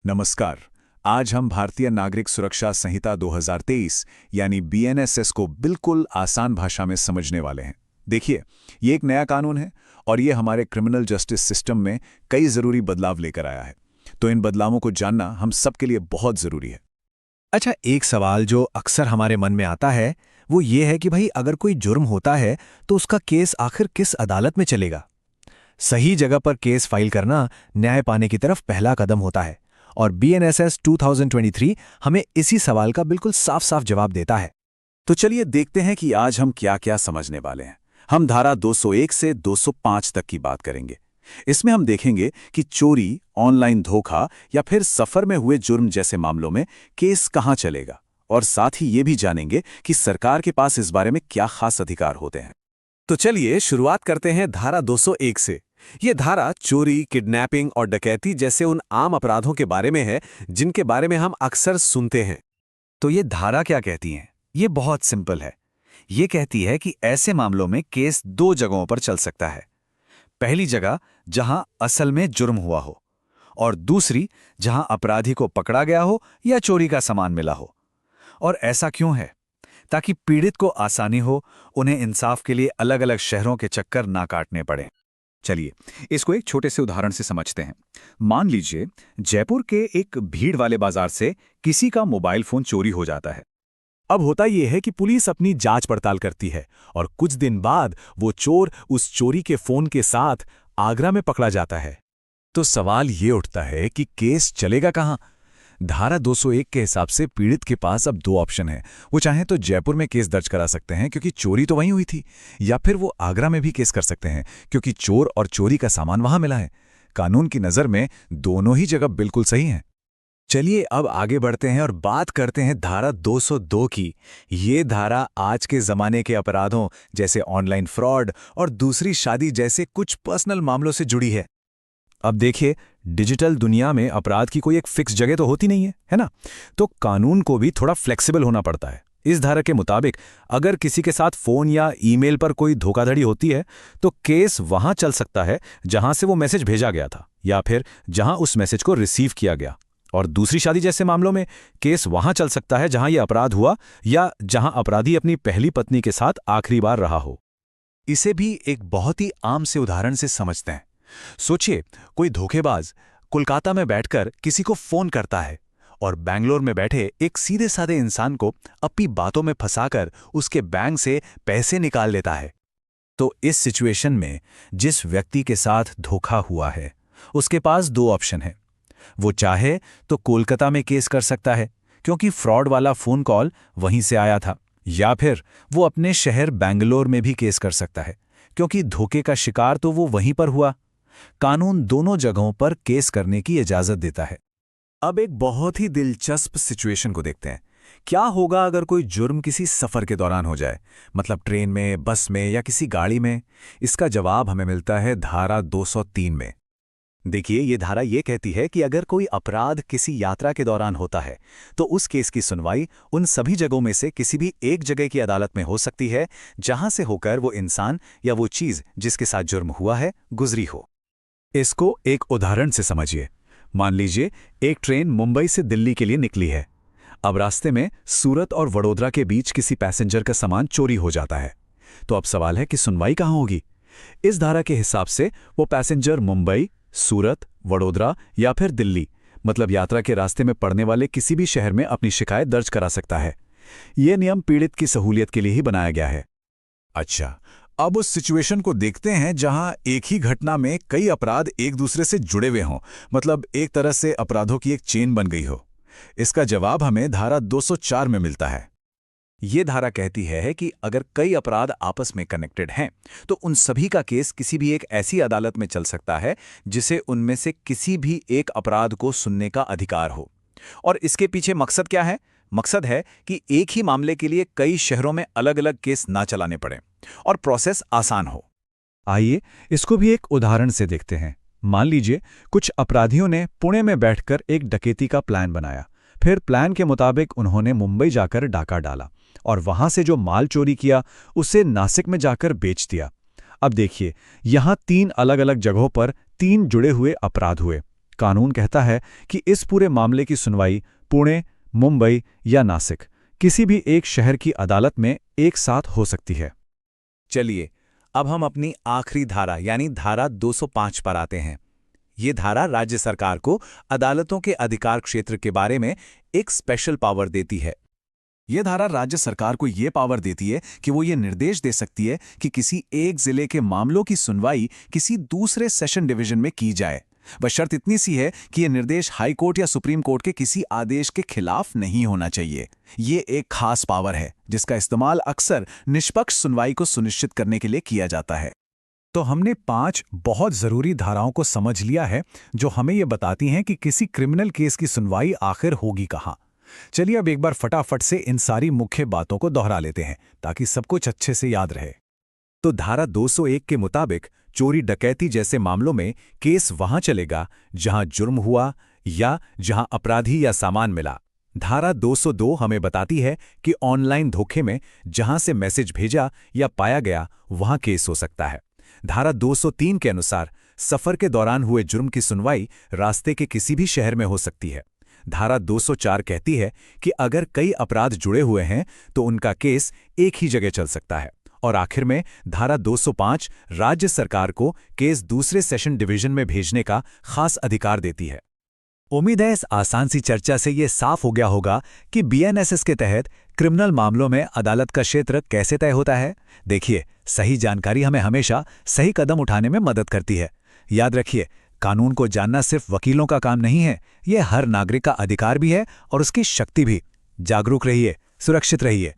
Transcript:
नमस्कार। आज हम भारतीय नागरिक सुरक्षा संहिता 2023 यानी बीएनएसएस को बिल्कुल आसान भाषा में समझने वाले हैं। देखिए, ये एक नया कानून है और ये हमारे क्रिमिनल जस्टिस सिस्टम में कई ज़रूरी बदलाव लेकर आया है। तो इन बदलावों को जानना हम सबके लिए बहुत ज़रूरी है। अच्छा, एक सवाल जो अक्सर हमारे मन में आता है वो ये है कि भाई अगर कोई जुर्म होता है तो उसका केस आखिर किस अदालत में चलेगा। सही जगह पर केस फाइल करना न्याय पाने की तरफ पहला कदम होता है और बीएनएसएस 2023 हमें इसी सवाल का बिल्कुल साफ साफ जवाब देता है। तो चलिए देखते हैं कि आज हम क्या क्या समझने वाले हैं। हम धारा 201 से 205 तक की बात करेंगे। इसमें हम देखेंगे कि चोरी, ऑनलाइन धोखा या फिर सफर में हुए जुर्म जैसे मामलों में केस कहाँ चलेगा, और साथ ही ये भी जानेंगे कि सरकार के पास इस बारे में क्या खास अधिकार होते हैं। तो चलिए शुरुआत करते हैं धारा 201 से। ये धारा चोरी, किडनैपिंग और डकैती जैसे उन आम अपराधों के बारे में है जिनके बारे में हम अक्सर सुनते हैं। तो ये धारा क्या कहती है? ये बहुत सिंपल है। ये कहती है कि ऐसे मामलों में केस दो जगहों पर चल सकता है। पहली जगह जहां असल में जुर्म हुआ हो, और दूसरी जहां अपराधी को पकड़ा गया हो या चोरी का सामान मिला हो। और ऐसा क्यों है? ताकि पीड़ित को आसानी हो, उन्हें इंसाफ के लिए अलग अलग शहरों के चक्कर ना काटने पड़े। चलिए इसको एक छोटे से उदाहरण से समझते हैं। मान लीजिए जयपुर के एक भीड़ वाले बाजार से किसी का मोबाइल फोन चोरी हो जाता है। अब होता यह है कि पुलिस अपनी जांच पड़ताल करती है और कुछ दिन बाद वो चोर उस चोरी के फोन के साथ आगरा में पकड़ा जाता है। तो सवाल ये उठता है कि केस चलेगा कहां? धारा 201 के हिसाब से पीड़ित के पास अब दो ऑप्शन है। वो चाहे तो जयपुर में केस दर्ज करा सकते हैं क्योंकि चोरी तो वहीं हुई थी, या फिर वो आगरा में भी केस कर सकते हैं क्योंकि चोर और चोरी का सामान वहां मिला है। कानून की नज़र में दोनों ही जगह बिल्कुल सही हैं। चलिए अब आगे बढ़ते हैं और बात करते हैं धारा 202 की। ये धारा आज के ज़माने के अपराधों जैसे ऑनलाइन फ्रॉड और दूसरी शादी जैसे कुछ पर्सनल मामलों से जुड़ी है। अब देखिए, डिजिटल दुनिया में अपराध की कोई एक फिक्स जगह तो होती नहीं है ना? तो कानून को भी थोड़ा फ्लेक्सिबल होना पड़ता है। इस धारा के मुताबिक अगर किसी के साथ फ़ोन या ईमेल पर कोई धोखाधड़ी होती है तो केस वहां चल सकता है जहां से वो मैसेज भेजा गया था या फिर जहां उस मैसेज को रिसीव किया गया। और दूसरी शादी जैसे मामलों में केस वहां चल सकता है जहां यह अपराध हुआ या जहां अपराधी अपनी पहली पत्नी के साथ आखिरी बार रहा हो। इसे भी एक बहुत ही आम से उदाहरण से समझते हैं। सोचिए, कोई धोखेबाज कोलकाता में बैठकर किसी को फोन करता है और बेंगलोर में बैठे एक सीधे साधे इंसान को अपनी बातों में फंसाकर उसके बैंक से पैसे निकाल लेता है। तो इस सिचुएशन में जिस व्यक्ति के साथ धोखा हुआ है उसके पास दो ऑप्शन है। वो चाहे तो कोलकाता में केस कर सकता है क्योंकि फ्रॉड वाला फोन कॉल वहीं से आया था, या फिर वो अपने शहर बेंगलोर में भी केस कर सकता है क्योंकि धोखे का शिकार तो वो वहीं पर हुआ। कानून दोनों जगहों पर केस करने की इजाजत देता है। अब एक बहुत ही दिलचस्प सिचुएशन को देखते हैं। क्या होगा अगर कोई जुर्म किसी सफर के दौरान हो जाए, मतलब ट्रेन में, बस में या किसी गाड़ी में? इसका जवाब हमें मिलता है धारा 203 में। देखिए, ये धारा ये कहती है कि अगर कोई अपराध किसी यात्रा के दौरान होता है तो उस केस की सुनवाई उन सभी जगहों में से किसी भी एक जगह की अदालत में हो सकती है जहां से होकर वो इंसान या वो चीज जिसके साथ जुर्म हुआ है गुजरी हो। इसको एक उदाहरण से समझिए। मान लीजिए एक ट्रेन मुंबई से दिल्ली के लिए निकली है। अब रास्ते में सूरत और वडोदरा के बीच किसी पैसेंजर का सामान चोरी हो जाता है। तो अब सवाल है कि सुनवाई कहाँ होगी? इस धारा के हिसाब से वो पैसेंजर मुंबई, सूरत, वडोदरा या फिर दिल्ली, मतलब यात्रा के रास्ते में पड़ने वाले किसी भी शहर में अपनी शिकायत दर्ज करा सकता है। यह नियम पीड़ित की सहूलियत के लिए ही बनाया गया है। अच्छा, अब उस सिचुएशन को देखते हैं जहां एक ही घटना में कई अपराध एक दूसरे से जुड़े हुए हों, मतलब एक तरह से अपराधों की एक चेन बन गई हो। इसका जवाब हमें धारा 204 में मिलता है। ये धारा कहती है कि अगर कई अपराध आपस में कनेक्टेड हैं तो उन सभी का केस किसी भी एक ऐसी अदालत में चल सकता है जिसे उनमें से किसी भी एक अपराध को सुनने का अधिकार हो। और इसके पीछे मकसद क्या है? मकसद है कि एक ही मामले के लिए कई शहरों में अलग अलग केस ना चलाने पड़े और प्रोसेस आसान हो। आइए इसको भी एक उदाहरण से देखते हैं। मान लीजिए कुछ अपराधियों ने पुणे में बैठकर एक डकैती का प्लान बनाया। फिर प्लान के मुताबिक उन्होंने मुंबई जाकर डाका डाला और वहां से जो माल चोरी किया उसे नासिक में जाकर बेच दिया। अब देखिए, यहां तीन अलग अलग जगहों पर तीन जुड़े हुए अपराध हुए। कानून कहता है कि इस पूरे मामले की सुनवाई पुणे, मुंबई या नासिक किसी भी एक शहर की अदालत में एक साथ हो सकती है। चलिए, अब हम अपनी आखिरी धारा यानी धारा 205 पर आते हैं। ये धारा राज्य सरकार को अदालतों के अधिकार क्षेत्र के बारे में एक स्पेशल पावर देती है। यह धारा राज्य सरकार को यह पावर देती है कि वो ये निर्देश दे सकती है कि किसी एक जिले के मामलों की सुनवाई किसी दूसरे सेशन डिवीजन में की जाए। बस शर्त इतनी सी है कि यह निर्देश हाई कोर्ट या सुप्रीम कोर्ट के किसी आदेश के खिलाफ नहीं होना चाहिए। ये एक खास पावर है जिसका इस्तेमाल अक्सर निष्पक्ष सुनवाई को सुनिश्चित करने के लिए किया जाता है। तो हमने 5 बहुत जरूरी धाराओं को समझ लिया है जो हमें ये बताती हैं कि किसी क्रिमिनल केस की सुनवाई आखिर होगी कहाँ। चलिए अब एक बार फटाफट से इन सारी मुख्य बातों को दोहरा लेते हैं ताकि सब कुछ अच्छे से याद रहे। तो धारा 201 के मुताबिक चोरी डकैती जैसे मामलों में केस वहां चलेगा जहां जुर्म हुआ या जहां अपराधी या सामान मिला। धारा 202 हमें बताती है कि ऑनलाइन धोखे में जहां से मैसेज भेजा या पाया गया वहां केस हो सकता है। धारा 203 के अनुसार सफर के दौरान हुए जुर्म की सुनवाई रास्ते के किसी भी शहर में हो सकती है। धारा 204 कहती है कि अगर कई अपराध जुड़े हुए हैं तो उनका केस एक ही जगह चल सकता है। और आखिर में धारा 205 राज्य सरकार को केस दूसरे सेशन डिवीजन में भेजने का खास अधिकार देती है। उम्मीद है इस आसान सी चर्चा से ये साफ हो गया होगा कि बीएनएसएस के तहत क्रिमिनल मामलों में अदालत का क्षेत्र कैसे तय होता है। देखिए, सही जानकारी हमें हमेशा सही कदम उठाने में मदद करती है। याद रखिए, कानून को जानना सिर्फ वकीलों का काम नहीं है, ये हर नागरिक का अधिकार भी है और उसकी शक्ति भी। जागरूक रहिए, सुरक्षित रहिए